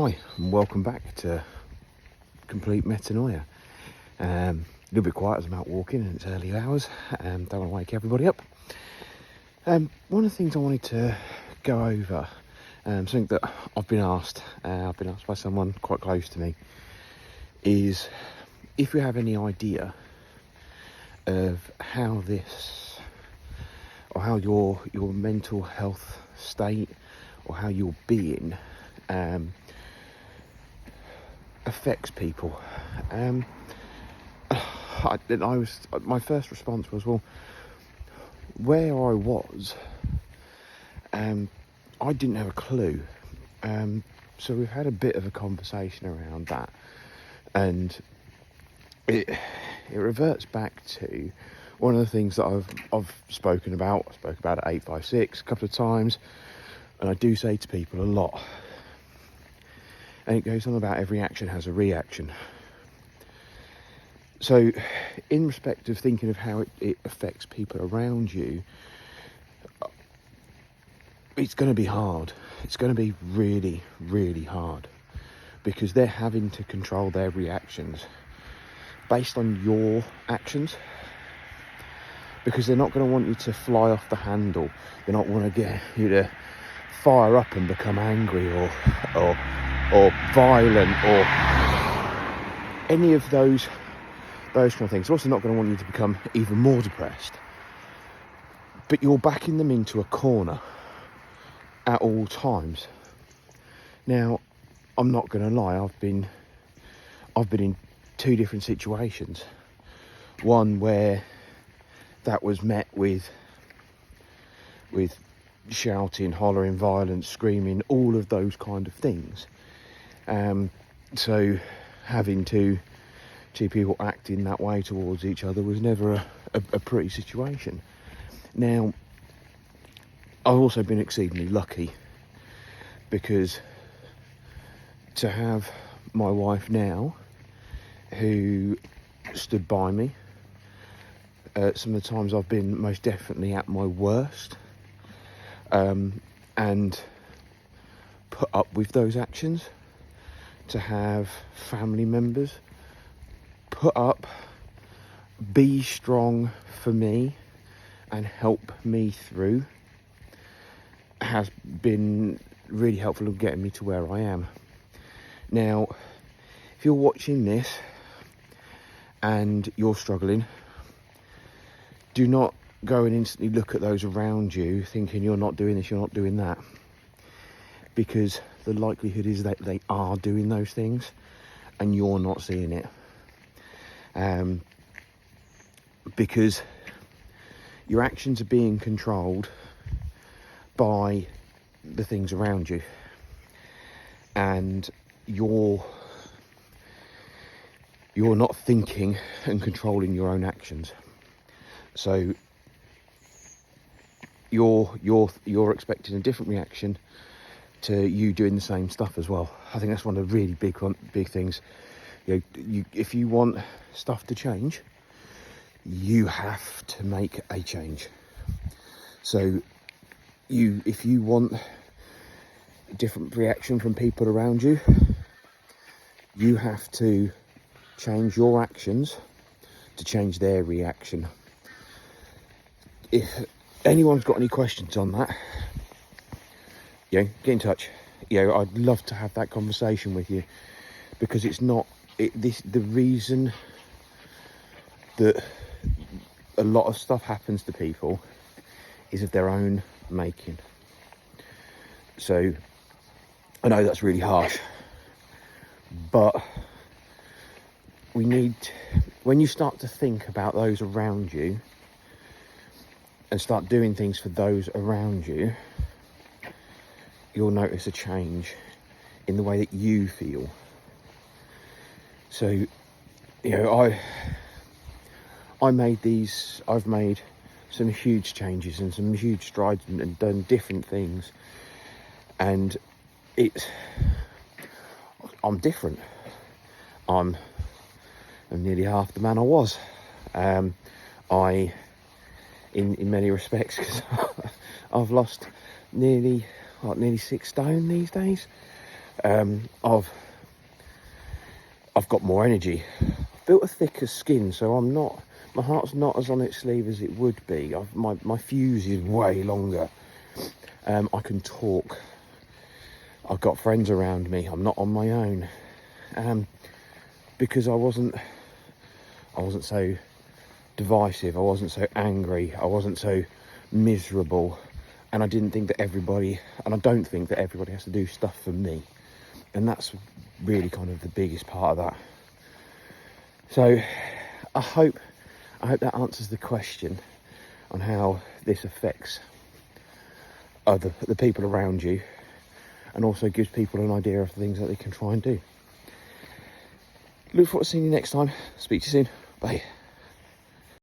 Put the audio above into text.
Hi, and welcome back to Complete Metanoia. A little bit quiet as I'm out walking and it's early hours. Don't want to wake everybody up. One of the things I wanted to go over, something that I've been asked by someone quite close to me, is if you have any idea of how this, or how your mental health state, or how your being affects people. My first response was, well, where I was, I didn't have a clue. So we've had a bit of a conversation around that, and it reverts back to one of the things that I've spoken about. I spoke about it at 856 a couple of times, and I do say to people a lot. And it goes on about every action has a reaction. So, in respect of thinking of how it affects people around you, it's going to be hard. It's going to be really, really hard, because they're having to control their reactions based on your actions, because they're not going to want you to fly off the handle. They're not want to get you to fire up and become angry or violent or any of those kind of things. They're also not going to want you to become even more depressed. But you're backing them into a corner at all times. Now, I'm not going to lie. I've been in two different situations. One where that was met with shouting, hollering, violence, screaming, all of those kind of things. So having two people acting that way towards each other was never a pretty situation. Now, I've also been exceedingly lucky, because to have my wife now, who stood by me some of the times I've been most definitely at my worst, and put up with those actions, to have family members put up, be strong for me and help me through, has been really helpful in getting me to where I am. Now, if you're watching this and you're struggling, do not go and instantly look at those around you thinking you're not doing this, you're not doing that, because the likelihood is that they are doing those things and you're not seeing it. Because your actions are being controlled by the things around you, and you're not thinking and controlling your own actions. So you're expecting a different reaction to you doing the same stuff as well. I think that's one of the really big things. If you want stuff to change, you have to make a change. So if you want a different reaction from people around you, you have to change your actions to change their reaction. If anyone's got any questions on that, get in touch. I'd love to have that conversation with you, because it's not the reason that a lot of stuff happens to people is of their own making. So I know that's really harsh, but when you start to think about those around you and start doing things for those around you, you'll notice a change in the way that you feel. So, I've made some huge changes and some huge strides and done different things, and I'm different. I'm nearly half the man I was. In many respects, because I've lost nearly 6 stone these days. I've got more energy. I've built a thicker skin, so my heart's not as on its sleeve as it would be. My fuse is way longer. I can talk. I've got friends around me. I'm not on my own. Because I wasn't so divisive. I wasn't so angry. I wasn't so miserable. And I didn't think that everybody, and I don't think that everybody has to do stuff for me. And that's really kind of the biggest part of that. So I hope that answers the question on how this affects the people around you, and also gives people an idea of things that they can try and do. Look forward to seeing you next time. Speak to you soon. Bye.